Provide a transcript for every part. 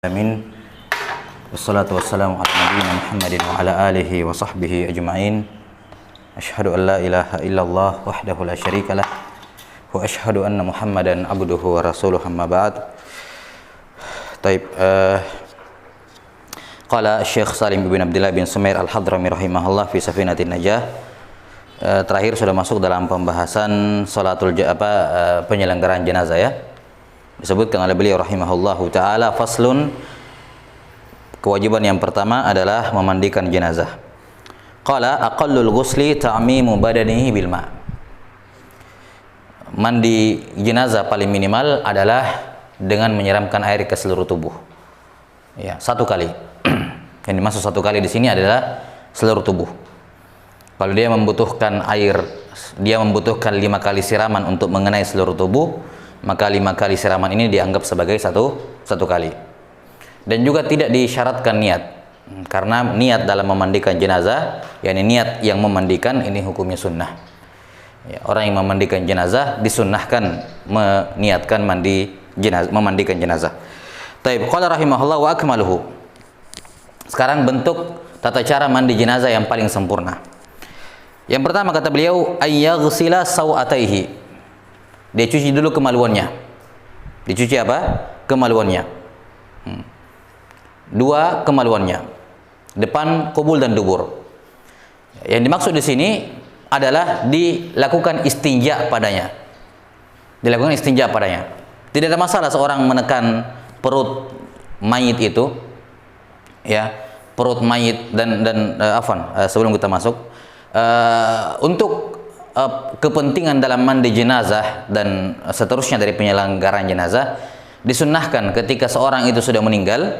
Amin. Wassalatu wassalamu ala nabiyyina Muhammadin wa ala alihi wa sahbihi ajma'in. Asyhadu an la ilaha illallah wahdahu la syarika lah wa asyhadu anna Muhammadan abduhu wa rasuluhu amma ba'd. Taib. Qala Syekh Salim bin Abdullah bin Sumair Al-Hadrami rahimahullah fi Safinatin Najah. Terakhir sudah masuk dalam pembahasan penyelenggaraan jenazah ya. Disebutkan oleh beliau rahimahullahu ta'ala, faslun, kewajiban yang pertama adalah memandikan jenazah. Qala aqallul ghusli ta'mimu badanihi bil ma'. Mandi jenazah paling minimal adalah dengan menyiramkan air ke seluruh tubuh. Ya, satu kali. Yang dimaksud satu kali di sini adalah seluruh tubuh. Kalau dia membutuhkan air, dia membutuhkan 5 kali siraman untuk mengenai seluruh tubuh, maka 5 kali siraman ini dianggap sebagai satu kali. Dan juga tidak disyaratkan niat, karena niat dalam memandikan jenazah, yakni niat yang memandikan ini hukumnya sunnah ya, orang yang memandikan jenazah disunnahkan meniatkan memandikan jenazah. Taib. Qala rahimahullah wa akmaluhu. Sekarang bentuk tata cara mandi jenazah yang paling sempurna. Yang pertama kata beliau, ayyaghsila sawataihi. Dia cuci dulu kemaluannya. Dicuci apa? Kemaluannya. 2 kemaluannya. Depan, kubul dan dubur. Yang dimaksud di sini adalah dilakukan istinja padanya. Dilakukan istinja padanya. Tidak ada masalah seorang menekan perut mayit itu, ya, perut mayit dan sebelum kita masuk, untuk kepentingan dalam mandi jenazah dan seterusnya dari penyelenggaraan jenazah, disunnahkan ketika seorang itu sudah meninggal,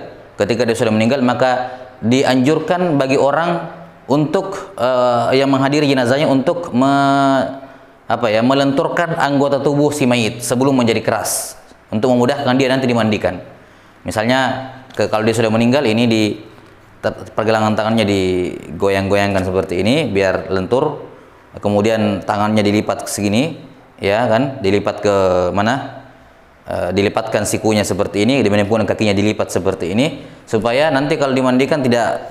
maka dianjurkan bagi orang untuk yang menghadiri jenazahnya untuk melenturkan anggota tubuh si mayit sebelum menjadi keras, untuk memudahkan dia nanti dimandikan. Misalnya kalau dia sudah meninggal, ini pergelangan tangannya digoyang-goyangkan seperti ini biar lentur. Kemudian tangannya dilipat ke segini, ya kan, dilipat ke mana, dilipatkan sikunya seperti ini, demikian kakinya dilipat seperti ini, supaya nanti kalau dimandikan tidak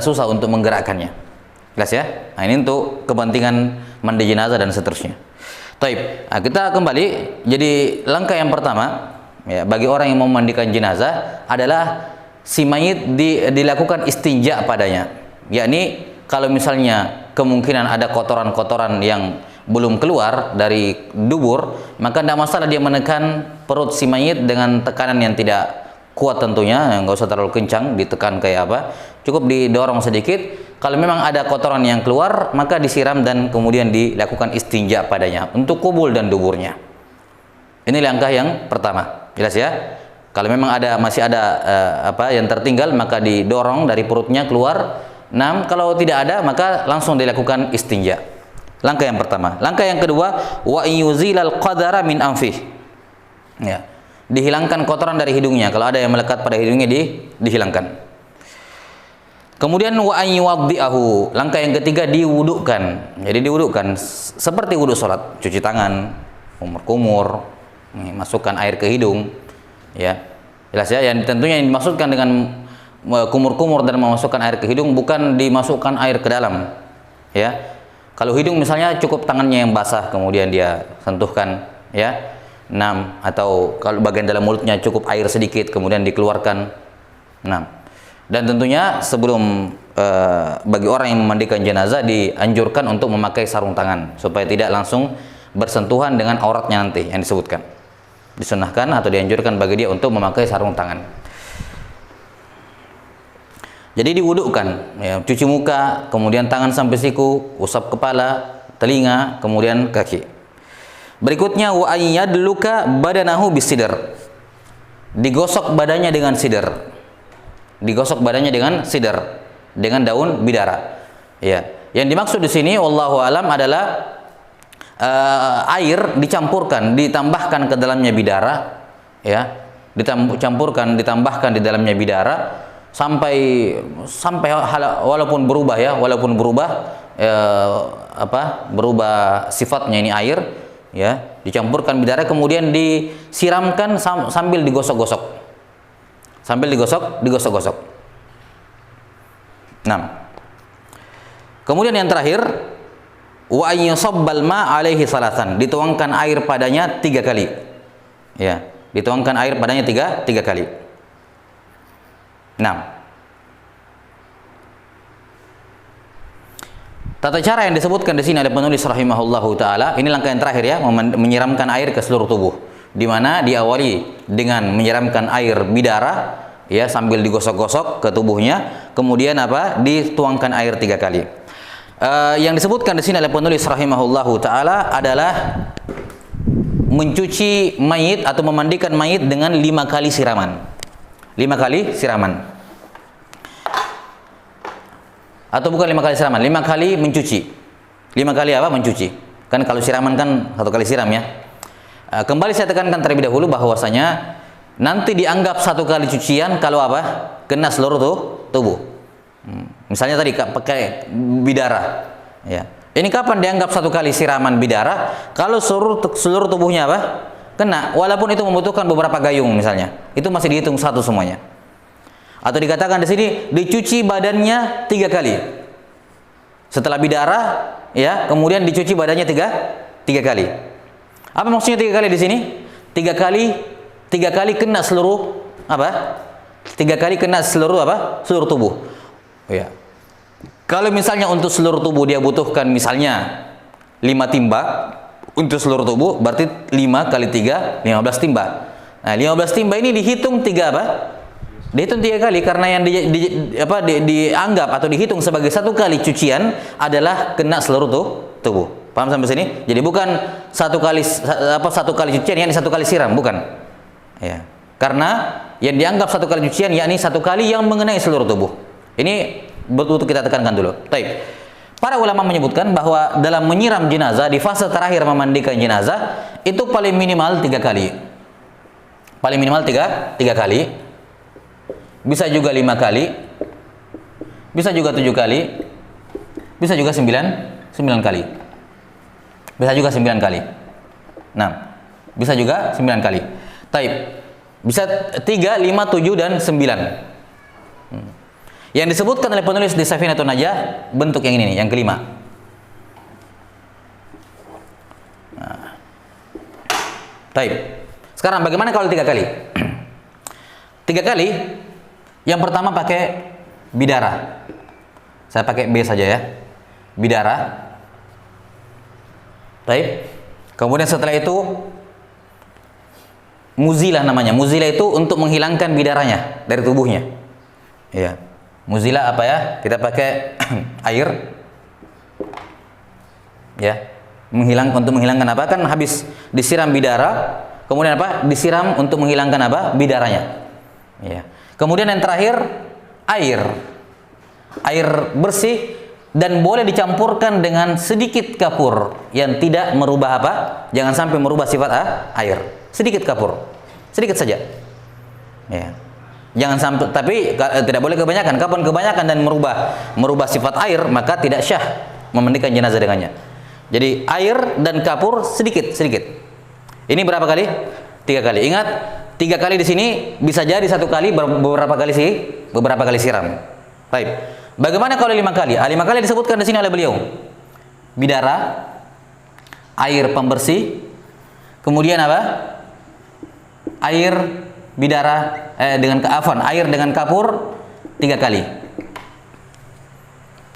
susah untuk menggerakkannya. Jelas ya? Nah, ini untuk kepentingan mandi jenazah dan seterusnya. Taib. Nah, kita kembali. Jadi langkah yang pertama ya, bagi orang yang mau memandikan jenazah adalah si mayit dilakukan istinja padanya, yakni kalau misalnya kemungkinan ada kotoran-kotoran yang belum keluar dari dubur, maka tidak masalah dia menekan perut si mayit dengan tekanan yang tidak kuat tentunya, nggak usah terlalu kencang, ditekan kayak apa, cukup didorong sedikit. Kalau memang ada kotoran yang keluar, maka disiram dan kemudian dilakukan istinja padanya untuk kubul dan duburnya. Ini langkah yang pertama, jelas ya? Kalau memang masih ada yang tertinggal, maka didorong dari perutnya keluar. Kalau tidak ada, maka langsung dilakukan istinja. Langkah yang pertama. Langkah yang kedua, wa yuzilal qadara min anfih. Ya. Dihilangkan kotoran dari hidungnya. Kalau ada yang melekat pada hidungnya, dihilangkan. Kemudian wa yuwaddi'ahu. Langkah yang ketiga, diwudukan. Jadi diwudukan seperti wudu salat, cuci tangan, kumur-kumur, masukkan air ke hidung. Ya. Jelas ya, yang tentunya yang dimaksudkan dengan kumur-kumur dan memasukkan air ke hidung bukan dimasukkan air ke dalam, ya. Kalau hidung misalnya cukup tangannya yang basah kemudian dia sentuhkan, ya. Atau kalau bagian dalam mulutnya cukup air sedikit kemudian dikeluarkan. Dan tentunya sebelum bagi orang yang memandikan jenazah dianjurkan untuk memakai sarung tangan supaya tidak langsung bersentuhan dengan auratnya nanti yang disebutkan. Disunnahkan atau dianjurkan bagi dia untuk memakai sarung tangan. Jadi diwudukkan, ya, cuci muka, kemudian tangan sampai siku, usap kepala, telinga, kemudian kaki. Berikutnya wa ayyadluka badanahu bisidr. Digosok badannya dengan sidr. Digosok badannya dengan sidr, dengan daun bidara. Ya, yang dimaksud di sini wallahu alam adalah air dicampurkan, ditambahkan ke dalamnya bidara, ya. Ditambahkan di dalamnya bidara sampai walaupun berubah berubah sifatnya ini air, ya, dicampurkan bidara kemudian disiramkan sambil digosok-gosok. Sambil digosok-gosok. Nah. Kemudian yang terakhir, wa ayyusabbal ma alaihi salasan, dituangkan air padanya 3 kali. Ya, dituangkan air padanya 3 kali. Nah. Tata cara yang disebutkan di sini oleh penulis rahimahullahu taala, ini langkah yang terakhir ya, menyiramkan air ke seluruh tubuh. Di mana diawali dengan menyiramkan air bidara ya sambil digosok-gosok ke tubuhnya, kemudian apa? Dituangkan air 3 kali. Yang disebutkan di sini oleh penulis rahimahullahu taala adalah mencuci mayit atau memandikan mayit dengan 5 kali siraman. 5 kali siraman. Atau bukan 5 kali siraman, 5 kali mencuci. 5 kali apa? Mencuci. Kan kalau siraman kan 1 kali siram ya. Kembali saya tekankan terlebih dahulu bahwasanya nanti dianggap 1 kali cucian kalau apa? Kena seluruh tubuh. Misalnya tadi pakai bidara. Ya. Ini kapan dianggap 1 kali siraman bidara? Kalau seluruh tubuhnya apa? Kena. Walaupun itu membutuhkan beberapa gayung misalnya, itu masih dihitung 1 semuanya. Atau dikatakan di sini dicuci badannya 3 kali. Setelah bidara, ya, kemudian dicuci badannya 3 kali. Apa maksudnya 3 kali di sini? 3 kali kena seluruh apa? 3 kali kena seluruh apa? Seluruh tubuh. Ya. Kalau misalnya untuk seluruh tubuh dia butuhkan misalnya 5 timba untuk seluruh tubuh, berarti 5 kali 3 15 timba. Nah, 15 timba ini dihitung 3 apa? Dihitung 3 kali karena yang dianggap atau dihitung sebagai 1 kali cucian adalah kena seluruh tubuh. Paham sampai sini? Jadi bukan 1 kali cucian yakni 1 kali siram, bukan. Ya. Karena yang dianggap 1 kali cucian yakni 1 kali yang mengenai seluruh tubuh. Ini betul-betul kita tekankan dulu. Baik. Para ulama menyebutkan bahwa dalam menyiram jenazah di fase terakhir memandikan jenazah itu paling minimal 3 kali. Paling minimal 3 kali. Bisa juga 5 kali, bisa juga 7 kali, bisa juga 9 kali, bisa juga 9 kali. Nah, bisa juga 9 kali. Taib, bisa 3, 5, 7 dan 9. Yang disebutkan oleh penulis di Safinatun Najah bentuk yang ini nih, yang kelima. Nah. Taib. Sekarang bagaimana kalau 3 kali? 3 kali. Yang pertama pakai bidara. Saya pakai B saja ya. Bidara. Baik. Kemudian setelah itu muzilah namanya. Muzilah itu untuk menghilangkan bidaranya dari tubuhnya. Ya. Muzilah apa ya? Kita pakai air. Ya. Untuk menghilangkan apa? Kan habis disiram bidara, kemudian apa? Disiram untuk menghilangkan apa? Bidaranya. Ya. Kemudian yang terakhir air bersih dan boleh dicampurkan dengan sedikit kapur yang tidak merubah apa? Jangan sampai merubah sifat air. Sedikit kapur, sedikit saja. Ya. Jangan sampai, tapi tidak boleh kebanyakan. Kapan kebanyakan dan merubah sifat air, maka tidak syah memandikan jenazah dengannya. Jadi air dan kapur sedikit. Ini berapa kali? 3 kali. Ingat. 3 kali di sini bisa jadi 1 kali beberapa kali siram. Baik. Bagaimana kalau 5 kali? 5 kali disebutkan di sini oleh beliau. Bidara, air pembersih, kemudian apa? Air bidara air dengan kapur 3 kali.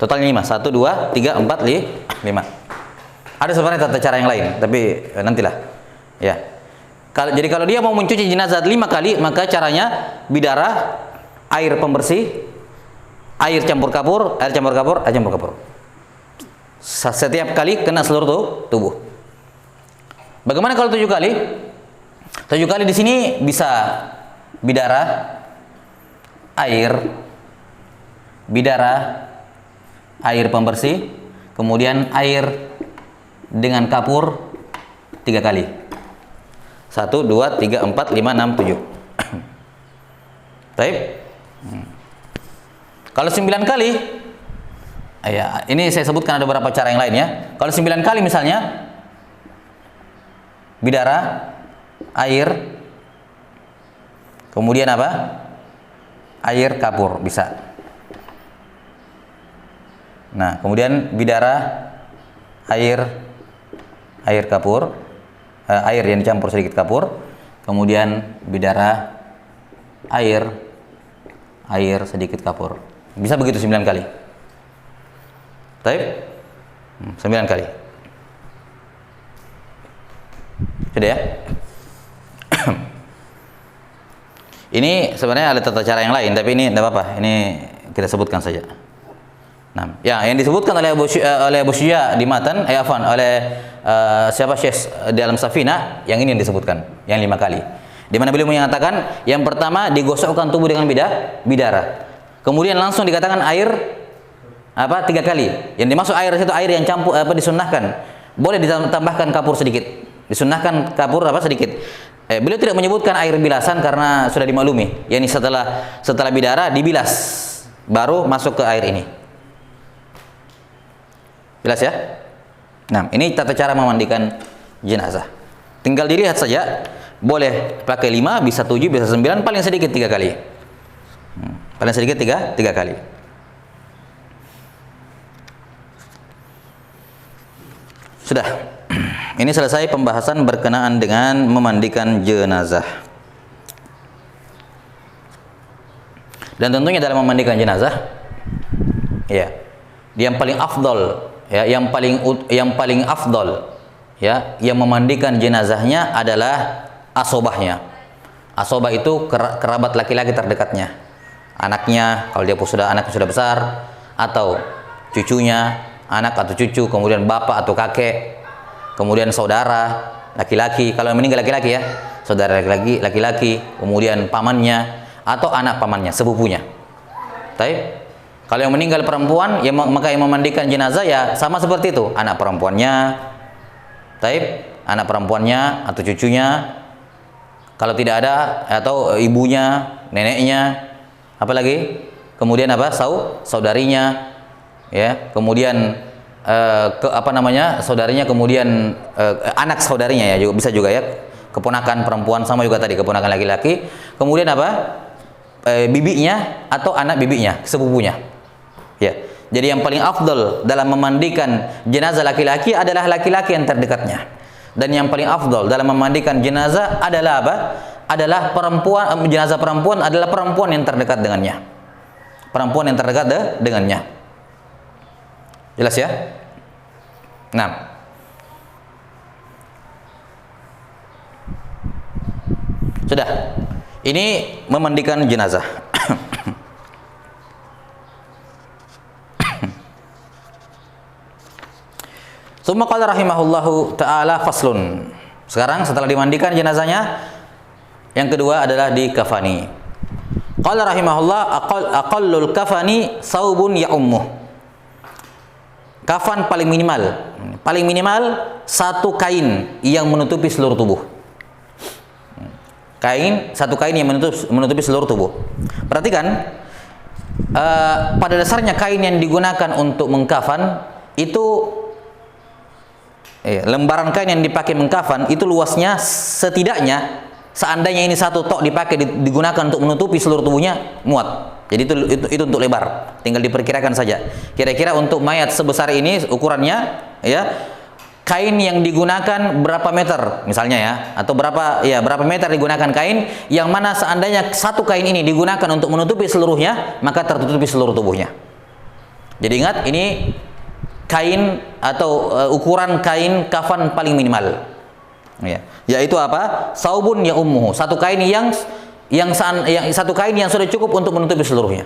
Totalnya 5. 1 2 3 4 5. Ada sebenarnya tata cara yang lain, tapi nantilah. Ya. Jadi kalau dia mau mencuci jenazah 5 kali, maka caranya bidara, air pembersih, air campur kapur. Setiap kali kena seluruh tubuh. Bagaimana kalau 7 kali? 7 kali di sini bisa bidara, air pembersih, kemudian air dengan kapur 3 kali. 1, 2, 3, 4, 5, 6, 7. Baik. Kalau 9 kali, ya, ini saya sebutkan ada beberapa cara yang lain ya. Kalau 9 kali misalnya, bidara, air, kemudian apa? Air kapur bisa. Nah, kemudian bidara, air kapur, air yang dicampur sedikit kapur, kemudian bidara, air sedikit kapur. Bisa begitu 9 kali. Baik? 9 kali. Sudah ya? Ini sebenarnya ada tata cara yang lain, tapi ini tidak apa-apa. Ini kita sebutkan saja. Nah, yang disebutkan oleh Abu Syuja di matan, oleh siapa Syekh di dalam Safina, yang ini yang disebutkan, yang 5 kali. Di mana beliau menyatakan yang pertama digosokkan tubuh dengan bidara. Kemudian langsung dikatakan air 3 kali. Yang dimaksud air itu air yang campur disunnahkan. Boleh ditambahkan kapur sedikit. Disunnahkan kapur sedikit. Beliau tidak menyebutkan air bilasan karena sudah dimaklumi. Yani setelah bidara dibilas baru masuk ke air ini. Jelas ya? Nah, ini tata cara memandikan jenazah. Tinggal dilihat saja. Boleh pakai 5, bisa 7, bisa 9, paling sedikit 3 kali. Paling sedikit 3 kali. Sudah. Ini selesai pembahasan berkenaan dengan memandikan jenazah. Dan tentunya dalam memandikan jenazah, ya, yang paling afdol, ya, yang paling afdol, ya, yang memandikan jenazahnya adalah asobahnya. Asobah itu kerabat laki-laki terdekatnya, anaknya kalau dia anaknya sudah besar, atau cucunya, anak atau cucu, kemudian bapak atau kakek, kemudian saudara laki-laki, kalau yang meninggal laki-laki ya, saudara laki-laki, kemudian pamannya atau anak pamannya, sepupunya. Taib. Kalau yang meninggal perempuan, ya maka yang memandikan jenazah ya sama seperti itu, anak perempuannya, taib, anak perempuannya atau cucunya. Kalau tidak ada, atau ibunya, neneknya, apalagi, kemudian saudarinya, ya, kemudian saudarinya, kemudian anak saudarinya, ya, juga bisa juga ya, keponakan perempuan, sama juga tadi keponakan laki-laki, kemudian bibinya atau anak bibinya, sepupunya, ya. Jadi yang paling afdal dalam memandikan jenazah laki-laki adalah laki-laki yang terdekatnya, dan yang paling afdal dalam memandikan jenazah adalah adalah perempuan. Jenazah perempuan adalah perempuan yang terdekat dengannya, perempuan yang terdekat dengannya. Jelas ya? Nah, sudah. Ini memandikan jenazah. Tsumma qala rahimahullahu taala faslun. Sekarang setelah dimandikan jenazahnya, yang kedua adalah dikafani. Qala rahimahullah aqallul kafani saubun ya ummuh. Kafan paling minimal satu kain yang menutupi seluruh tubuh. Satu kain yang menutupi seluruh tubuh. Perhatikan, pada dasarnya kain yang digunakan untuk mengkafan itu, lembaran kain yang dipakai mengkafan itu luasnya setidaknya, seandainya ini satu tok dipakai digunakan untuk menutupi seluruh tubuhnya, muat. Jadi itu untuk lebar, tinggal diperkirakan saja. Kira-kira untuk mayat sebesar ini ukurannya, ya, kain yang digunakan berapa meter misalnya, ya, atau berapa meter digunakan kain, yang mana seandainya satu kain ini digunakan untuk menutupi seluruhnya, maka tertutupi seluruh tubuhnya. Jadi ingat, ini kain atau ukuran kain kafan paling minimal, ya, yaitu saubun ya ummuhu, satu kain satu kain yang sudah cukup untuk menutupi seluruhnya.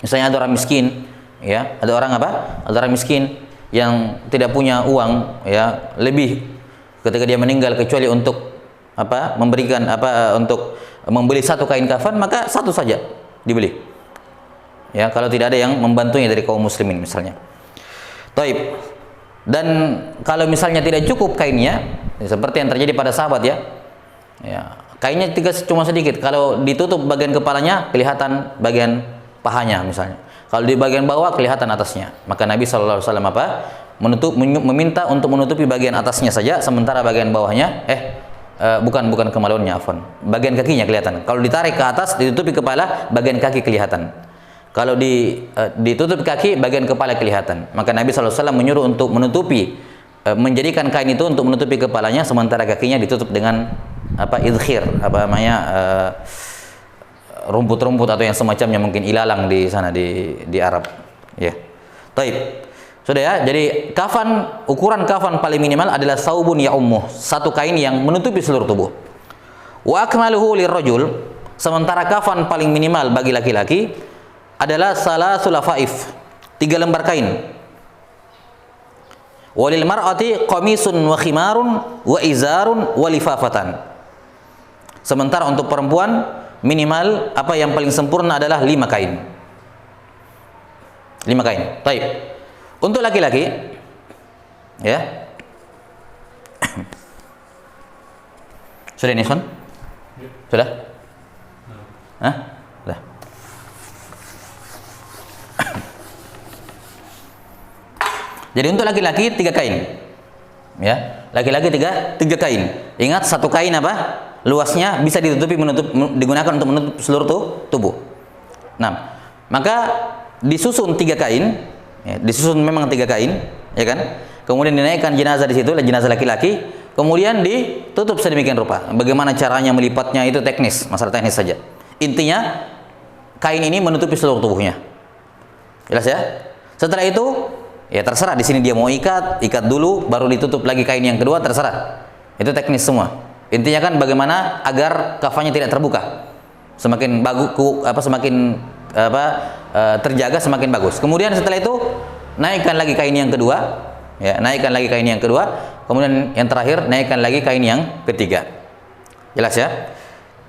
Misalnya ada orang miskin, ya, ada orang miskin yang tidak punya uang, ya, lebih ketika dia meninggal kecuali untuk untuk membeli satu kain kafan, maka satu saja dibeli, ya, kalau tidak ada yang membantunya dari kaum muslimin misalnya. Taib. Dan kalau misalnya tidak cukup kainnya, seperti yang terjadi pada sahabat, ya, kainnya cuma sedikit, kalau ditutup bagian kepalanya kelihatan bagian pahanya misalnya, kalau di bagian bawah kelihatan atasnya, maka Nabi SAW meminta untuk menutupi bagian atasnya saja, sementara bagian bawahnya bukan kemaluannya, afwan. Bagian kakinya kelihatan. Kalau ditarik ke atas, ditutupi kepala, bagian kaki kelihatan. Kalau ditutup kaki, bagian kepala kelihatan. Maka Nabi SAW menyuruh untuk menutupi, menjadikan kain itu untuk menutupi kepalanya, sementara kakinya ditutup dengan idkhir, rumput-rumput atau yang semacamnya, mungkin ilalang di sana di Arab. Ya. Taib. Sudah ya. Jadi ukuran kafan paling minimal adalah saubun ya'ummuh, satu kain yang menutupi seluruh tubuh. Wa akmaluhu lirrajul, sementara kafan paling minimal bagi laki-laki adalah salasul lafaif, 3 lembar kain. Walil mar'ati qamisun wa khimarun wa izarun wa lifafatan. Sementara untuk perempuan minimal yang paling sempurna adalah 5 kain. 5 kain. Baik. Untuk laki-laki, ya. Sudah ini, Son? Sudah? Hah? Sudah. Jadi untuk laki-laki 3 kain. Ya, laki-laki 3 kain. Ingat, satu kain luasnya bisa digunakan untuk menutup seluruh tubuh. Nah, maka disusun 3 kain. Ya, disusun memang 3 kain, ya kan? Kemudian dinaikkan jenazah di situ, jenazah laki-laki, kemudian ditutup sedemikian rupa. Bagaimana caranya melipatnya itu teknis, masalah teknis saja. Intinya kain ini menutupi seluruh tubuhnya. Jelas ya? Setelah itu, ya terserah di sini dia mau ikat dulu, baru ditutup lagi kain yang kedua, terserah. Itu teknis semua. Intinya kan bagaimana agar kafannya tidak terbuka. Semakin bagus, terjaga semakin bagus. Kemudian setelah itu naikkan lagi kain yang kedua, ya, naikkan lagi kain yang kedua, kemudian yang terakhir naikkan lagi kain yang ketiga. Jelas ya?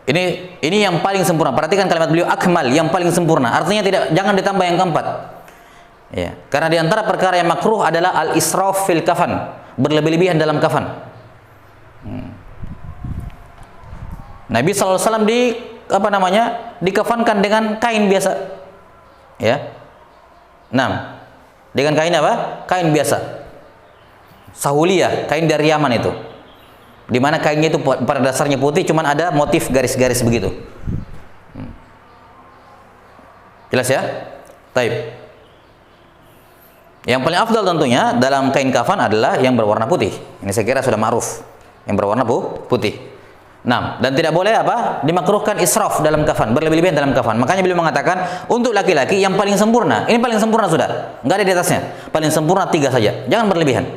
Ini yang paling sempurna. Perhatikan kalimat beliau, akmal, yang paling sempurna. Artinya jangan ditambah yang keempat. Ya, karena di antara perkara yang makruh adalah al-israf fil kafan, berlebih-lebihan dalam kafan. Nabi SAW dikafankan dengan kain biasa, ya. Dengan kain Kain biasa, sahuliyah, kain dari Yaman itu, dimana kainnya itu pada dasarnya putih, cuman ada motif garis-garis begitu. Jelas ya? Taib. Yang paling afdal tentunya dalam kain kafan adalah yang berwarna putih. Ini saya kira sudah ma'ruf, yang berwarna putih. Dan tidak boleh dimakruhkan israf dalam kafan, berlebih-lebihan dalam kafan. Makanya beliau mengatakan untuk laki-laki yang paling sempurna, ini paling sempurna sudah, nggak ada di atasnya, paling sempurna 3 saja, jangan berlebihan.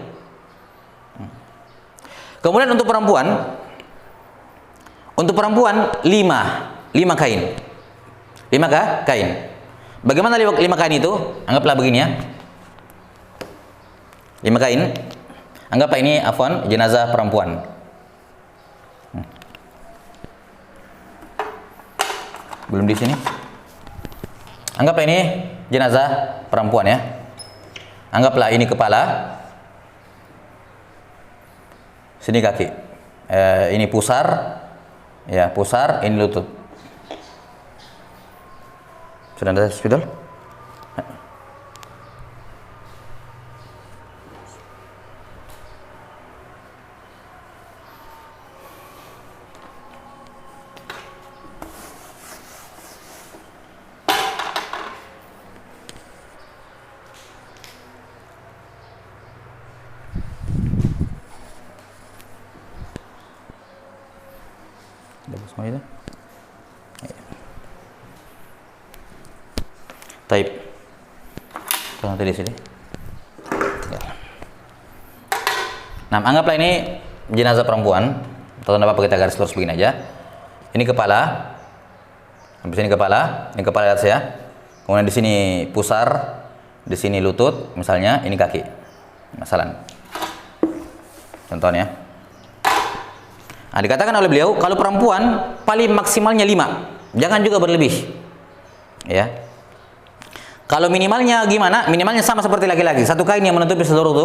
Kemudian untuk perempuan 5 kain, 5 kain. Bagaimana 5 kain itu? Anggaplah begini ya, 5 kain. Anggaplah ini jenazah perempuan. Belum di sini. Anggaplah ini jenazah perempuan ya. Anggaplah ini kepala, sini kaki, ini pusar, ya pusar, ini lutut. Sudah ada spidol? Semua itu. Taib. Tengah di sini. Anggaplah ini jenazah perempuan. Atau apa kita garis lurus begini aja. Ini kepala. Habis ini kepala atas ya. Kemudian di sini pusar, di sini lutut, misalnya ini kaki. Masalah. Contohnya. Dikatakan oleh beliau kalau perempuan paling maksimalnya 5, jangan juga berlebih, ya. Kalau minimalnya gimana? Minimalnya sama seperti laki-laki, satu kain yang menutupi seluruh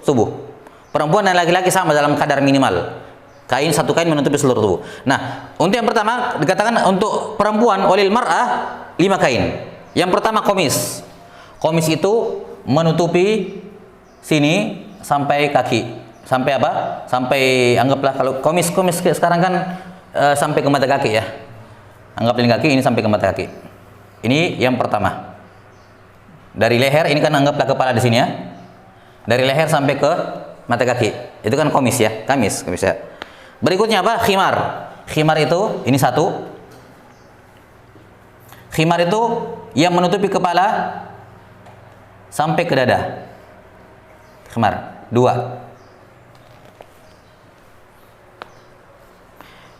tubuh. Perempuan dan laki-laki sama dalam kadar minimal, satu kain menutupi seluruh tubuh. Untuk yang pertama dikatakan untuk perempuan walil mar'ah 5 kain. Yang pertama komis itu menutupi sini sampai kaki. Sampai apa? Sampai anggaplah kalau komis sekarang kan sampai ke mata kaki ya. Anggap ini kaki, ini sampai ke mata kaki. Ini yang pertama. Dari leher, ini kan anggaplah kepala di sini ya. Dari leher sampai ke mata kaki. Itu kan komis ya, kamis ya. Berikutnya apa? Khimar. Khimar itu ini satu. Khimar itu yang menutupi kepala sampai ke dada. Khimar. Dua.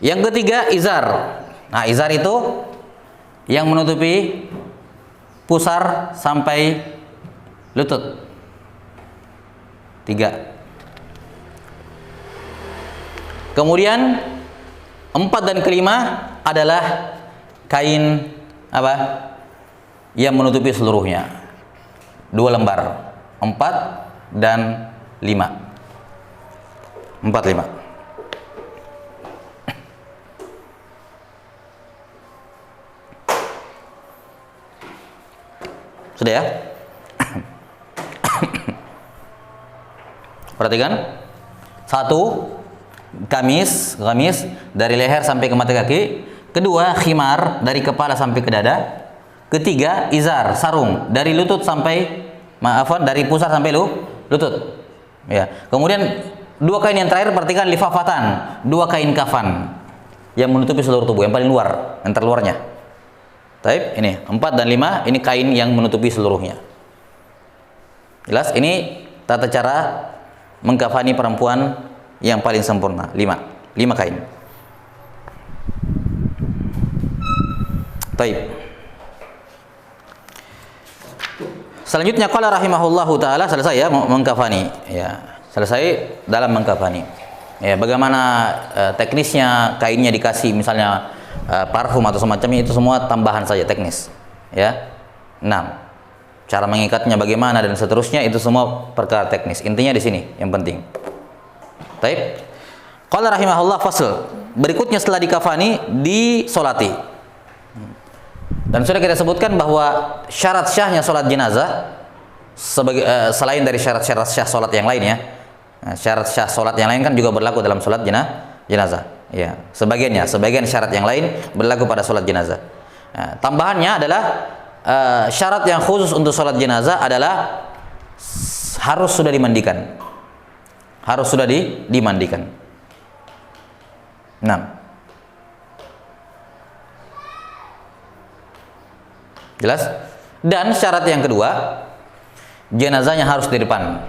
Yang ketiga izar. Nah, izar itu yang menutupi pusar sampai lutut. Tiga. Kemudian 4 dan kelima adalah kain apa? Yang menutupi seluruhnya. 2 lembar. 4 dan 5. 4, 5. Sudah ya? Perhatikan. 1, kamis dari leher sampai ke mata kaki. Kedua, khimar dari kepala sampai ke dada. Ketiga, izar, sarung dari lutut sampai dari pusar sampai lutut. Ya. Kemudian 2 kain yang terakhir, perhatikan, lifafatan, 2 kain kafan yang menutupi seluruh tubuh, yang paling luar, yang terluarnya. Taib, ini 4 dan 5, ini kain yang menutupi seluruhnya. Jelas? Ini tata cara mengkafani perempuan yang paling sempurna. 5 kain. Taib. Selanjutnya qala rahimahullahu taala, selesai ya mengkafani. Ya, selesai dalam mengkafani. Ya, bagaimana teknisnya, kainnya dikasih misalnya parfum atau semacamnya, itu semua tambahan saja teknis. Ya. 6. Cara mengikatnya bagaimana dan seterusnya, itu semua perkara teknis. Intinya di sini yang penting. Taib. Qala rahimahullah fasl. Berikutnya setelah dikafani, disolati. Dan sudah kita sebutkan bahwa syarat syahnya sholat jenazah sebagai selain dari syarat-syarat syah sholat yang lain ya. Nah, syarat syah sholat yang lain kan juga berlaku dalam sholat jenazah. Ya, sebagian syarat yang lain berlaku pada sholat jenazah. Nah, tambahannya adalah syarat yang khusus untuk sholat jenazah adalah harus sudah dimandikan. Harus sudah dimandikan. 6. Jelas? Dan syarat yang kedua, jenazahnya harus di depan.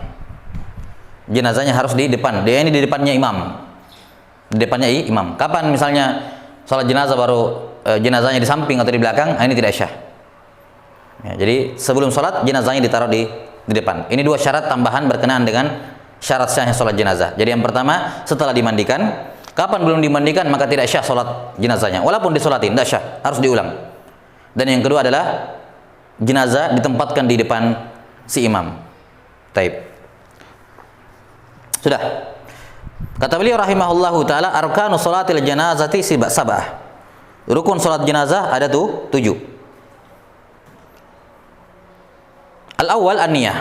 Jenazahnya harus di depan. Dia ini di depannya imam. Di depannya imam. Kapan misalnya sholat jenazah baru jenazahnya di samping atau di belakang, ini tidak syah. Ya, jadi sebelum sholat jenazahnya ditaruh di depan. Ini 2 syarat tambahan berkenaan dengan syarat syahnya sholat jenazah. Jadi yang pertama, setelah dimandikan. Kapan belum dimandikan maka tidak syah sholat jenazahnya. Walaupun disolatin, tidak syah, harus diulang. Dan yang kedua adalah jenazah ditempatkan di depan si imam. Taib. Sudah. Kata beliau rahimahullahu taala, arkanu sholatil janazati sab'ah. Rukun salat jenazah ada tuh 7. Al-awwal an-niyah.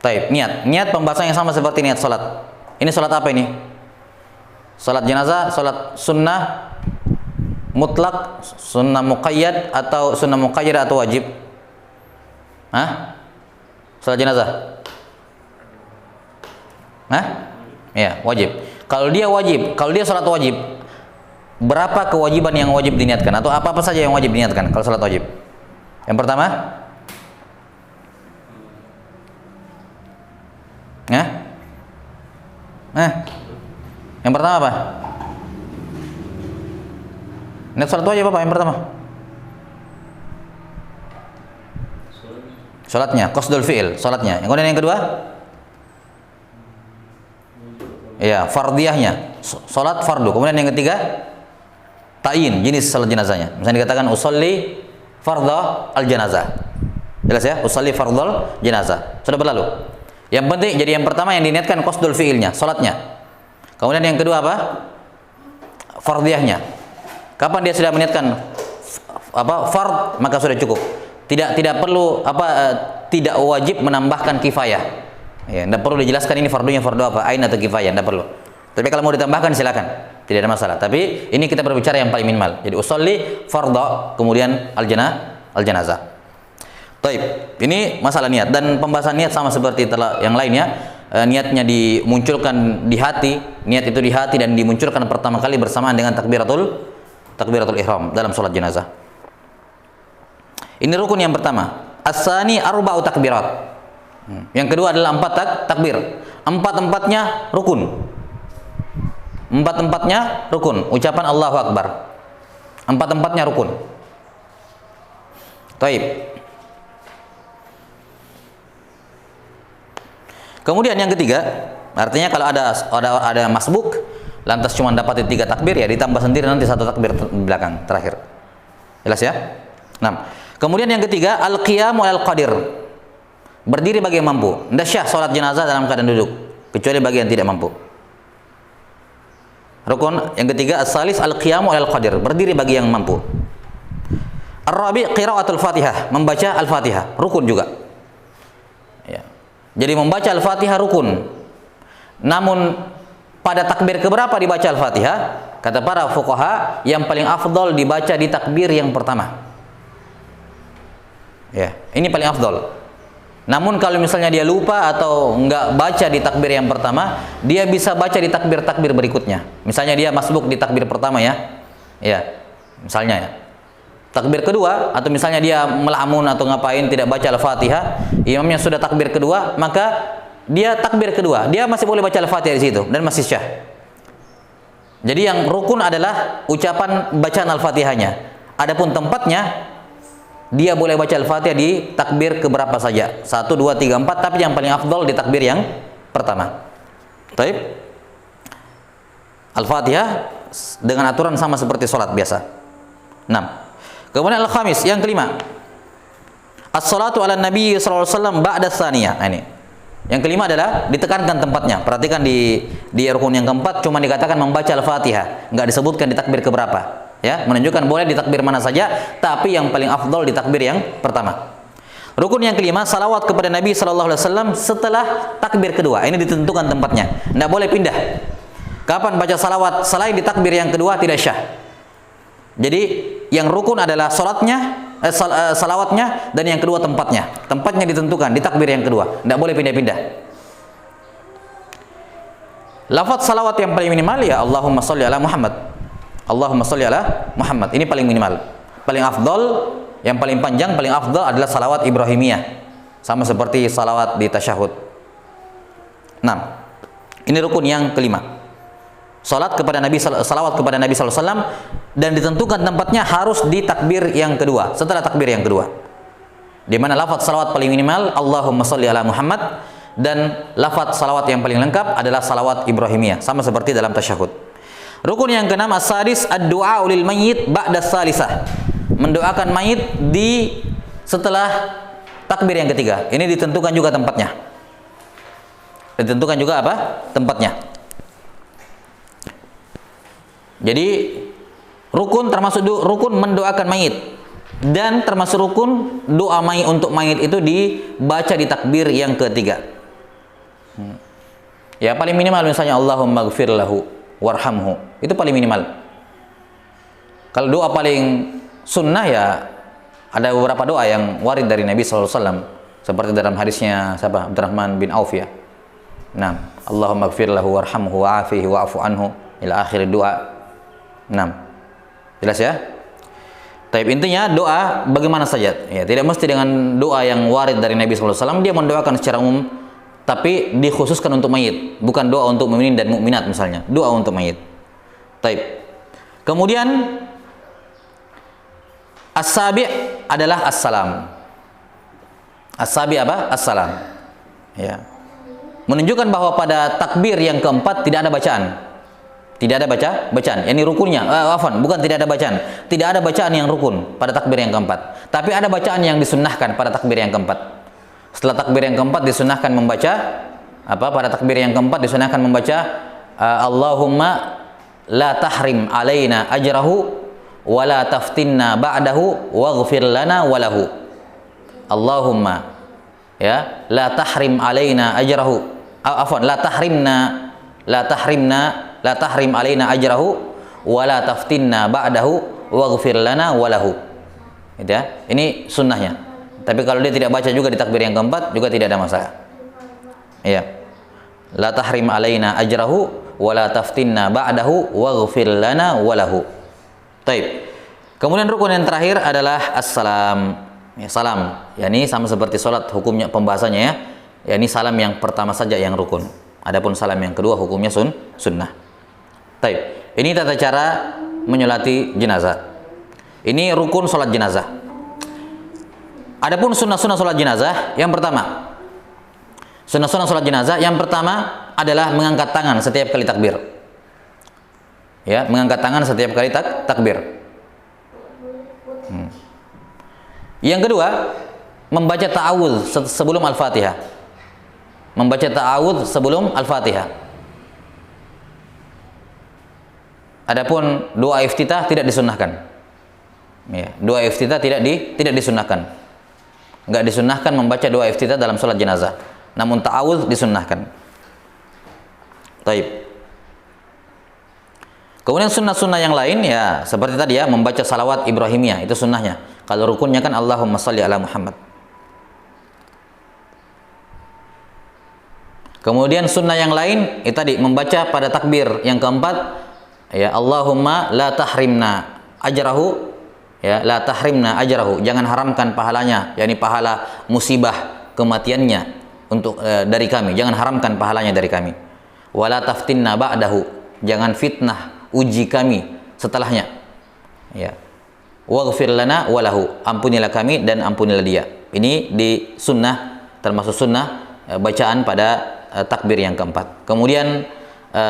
Taib, niat. Niat pembahasan yang sama seperti niat salat. Ini salat apa ini? Salat jenazah, salat sunnah mutlak, sunnah muqayyad atau sunnah muqayyad atau wajib? Hah? Salat jenazah? Hah? Ya, wajib. Kalau dia wajib, kalau dia salat wajib, berapa kewajiban yang wajib diniatkan atau apa-apa saja yang wajib diniatkan kalau salat wajib? Yang pertama? Hah? Yang pertama apa? Niat salat wajib apa yang pertama? Salatnya, qasdul fi'il, salatnya. Yang kemudian yang kedua? Ya, fardiyahnya. Salat fardu. Kemudian yang ketiga? Ta'yin, jenis salat jenazahnya. Misalnya dikatakan usolli fardhu al-janazah. Jelas ya? Usolli fardhu jenazah. Sudah berlalu. Yang penting, jadi yang pertama yang diniatkan qasdul fi'ilnya, salatnya. Kemudian yang kedua apa? Fardiyahnya. Kapan dia sudah meniatkan fard, maka sudah cukup. Tidak perlu tidak wajib menambahkan kifayah. Ya, tidak perlu dijelaskan ini fardunya fardu apa, ain atau kifayah, tidak perlu. Tapi kalau mau ditambahkan silakan, tidak ada masalah. Tapi ini kita berbicara yang paling minimal. Jadi usolli fardhu, kemudian al-janazah. Taib. Ini masalah niat, dan pembahasan niat sama seperti yang lainnya. Niatnya dimunculkan di hati, niat itu di hati dan dimunculkan pertama kali bersamaan dengan takbiratul ihram dalam sholat jenazah. Ini rukun yang pertama. As-sani arba'u takbirat. Yang kedua adalah 4 takbir. Empat-empatnya rukun. Empat-empatnya rukun. Ucapan Allahu Akbar. Empat-empatnya rukun. Taib. Kemudian yang ketiga, artinya kalau ada masbuk, lantas cuma dapat 3 takbir, ya ditambah sendiri nanti 1 takbir belakang terakhir. Jelas ya? Nah, kemudian yang ketiga, al-qiyamu al-qadir. Berdiri bagi yang mampu. Tidak syah salat jenazah dalam keadaan duduk, kecuali bagi yang tidak mampu. Rukun yang ketiga, as-salis al-qiyamu al-qadir. Berdiri bagi yang mampu. Ar-rabi' qiraatul Fatihah, membaca Al-Fatihah, rukun juga. Ya. Jadi membaca Al-Fatihah rukun. Namun pada takbir keberapa dibaca Al-Fatihah? Kata para fuqaha, yang paling afdal dibaca di takbir yang pertama. Ya, ini paling afdal. Namun kalau misalnya dia lupa atau enggak baca di takbir yang pertama, dia bisa baca di takbir-takbir berikutnya. Misalnya dia masbuk di takbir pertama ya. Ya. Misalnya ya. Takbir kedua, atau misalnya dia melamun atau ngapain tidak baca Al-Fatihah, imamnya sudah takbir kedua, maka dia takbir kedua, dia masih boleh baca Al-Fatihah di situ dan masih syah. Jadi yang rukun adalah ucapan bacaan Al-Fatihahnya. Adapun tempatnya, dia boleh baca Al-Fatihah di takbir keberapa saja, 1, 2, 3, 4, tapi yang paling afdal di takbir yang pertama. Taib. Al-Fatihah dengan aturan sama seperti sholat biasa. 6. Kemudian al-khamis, yang kelima, as-salatu ala nabi sallallahu alaihi wasallam ba'da tsaniyah. Nah, ini. Yang kelima adalah ditekankan tempatnya. Perhatikan di rukun yang keempat cuma dikatakan membaca Al-Fatihah, enggak disebutkan di takbir keberapa. Ya, menunjukkan boleh di takbir mana saja, tapi yang paling afdal di takbir yang pertama. Rukun yang kelima, salawat kepada Nabi sallallahu alaihi wasallam setelah takbir kedua. Ini ditentukan tempatnya. Enggak boleh pindah. Kapan baca salawat selain di takbir yang kedua tidak syah. Jadi yang rukun adalah salawatnya, dan yang kedua tempatnya. Tempatnya ditentukan di takbir yang kedua. Tidak boleh pindah-pindah. Lafaz salawat yang paling minimal ya Allahumma sholli ala Muhammad. Allahumma sholli ala Muhammad. Ini paling minimal. Paling afdal, yang paling panjang, paling afdal adalah salawat Ibrahimiyah. Sama seperti salawat di tasyahud. 6. Ini rukun yang kelima. Salawat kepada Nabi sallallahu alaihi wasallam, dan ditentukan tempatnya harus di takbir yang kedua, setelah takbir yang kedua. Di mana lafaz salawat paling minimal Allahumma sholli ala Muhammad, dan lafaz salawat yang paling lengkap adalah salawat Ibrahimiyah, sama seperti dalam tasyahud. Rukun yang keenam, as-sadis ad-du'a lil mayyit ba'da salisah. Mendoakan mayit setelah takbir yang ketiga. Ini ditentukan juga tempatnya. Ditentukan juga apa? Tempatnya. Jadi rukun termasuk rukun mendoakan mayit, dan termasuk rukun doa mayit untuk mayit itu dibaca di takbir yang ketiga. Ya paling minimal misalnya Allahumma gfir lahu warhamhu, itu paling minimal. Kalau doa paling sunnah ya ada beberapa doa yang warid dari Nabi sallallahu alaihi wasallam, seperti dalam hadisnya siapa? Abdurrahman bin Auf ya. Nah, Allahumma gfir lahu warhamhu wa'afihi wa'fu anhu ila akhir doa. 6. Jelas ya? Tapi intinya doa bagaimana saja. Ya, tidak mesti dengan doa yang warid dari Nabi sallallahu alaihi wasallam. Dia mendoakan secara umum, tapi dikhususkan untuk mayit, bukan doa untuk mukminin dan mukminat misalnya. Doa untuk mayit. Taib. Kemudian as-sabi' adalah as-salam. As-sabi' apa? As-salam. Ya. Menunjukkan bahwa pada takbir yang keempat tidak ada bacaan. Tidak ada bacaan. Ini rukunnya. Bukan tidak ada bacaan. Tidak ada bacaan yang rukun pada takbir yang keempat. Tapi ada bacaan yang disunnahkan pada takbir yang keempat. Setelah takbir yang keempat disunnahkan membaca apa? Pada takbir yang keempat disunnahkan membaca Allahumma la tahrim alaina ajrahu wa la taftinna ba'dahu waghfir lana walahu. Allahumma Ya, la tahrim alaina ajrahu. Afwan, la tahrim alaina ajrahu wa la taftinna ba'dahu waghfir lana walahu. Gitu ya. Ini sunnahnya. Tapi kalau dia tidak baca juga di takbir yang keempat juga tidak ada masalah. Iya. La tahrim alaina ajrahu wa la taftinna ba'dahu waghfir lana walahu. Taib. Kemudian rukun yang terakhir adalah assalam. Ya, salam. Ya, ini sama seperti sholat hukumnya pembahasannya ya. Ya, ini salam yang pertama saja yang rukun. Adapun salam yang kedua hukumnya sunnah. Taib. Ini tata cara menyolati jenazah. Ini rukun sholat jenazah. Adapun sunnah-sunnah sholat jenazah, yang pertama. Sunnah-sunnah sholat jenazah yang pertama adalah mengangkat tangan setiap kali takbir. Ya, mengangkat tangan setiap kali takbir. Yang kedua, membaca ta'awudz sebelum Al-Fatihah. Membaca ta'awudz sebelum Al-Fatihah. Adapun doa iftitah tidak disunnahkan. Ya, doa iftitah tidak disunnahkan. Enggak disunnahkan membaca doa iftitah dalam sholat jenazah. Namun ta'awudz disunnahkan. Taib. Kemudian sunnah-sunnah yang lain ya seperti tadi ya, membaca salawat Ibrahimiyah, itu sunnahnya. Kalau rukunnya kan Allahumma shalli ala Muhammad. Kemudian sunnah yang lain itu tadi membaca pada takbir yang keempat ya, Allahumma la tahrimna ajrahu, ya, la tahrimna ajrahu, jangan haramkan pahalanya, yakni pahala musibah kematiannya untuk dari kami, jangan haramkan pahalanya dari kami. Wala taftinna ba'dahu, jangan fitnah uji kami setelahnya. Ya. Waghfir lana walahu, ampunilah kami dan ampunilah dia. Ini di sunnah, termasuk sunnah bacaan pada takbir yang keempat. Kemudian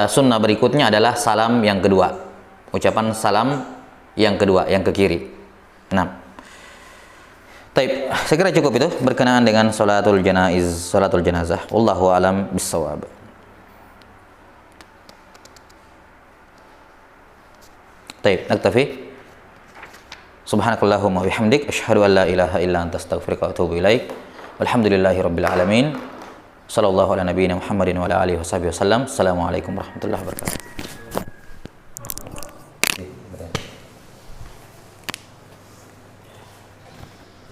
sunnah berikutnya adalah salam yang kedua, ucapan salam yang kedua, yang ke kiri. Nah, taib, saya kira cukup itu berkenaan dengan salatul janazah. Wallahu alam bissawab. Taib, naktafi. Subhanakallahumma bihamdik asyhadu an la ilaha illa anta astaghfiruka wa atubu ilaik. Walhamdulillahirabbil alamin. Sallallahu ala nabiyyina Muhammadin wa ala alihi wasallam. Assalamualaikum warahmatullahi wabarakatuh.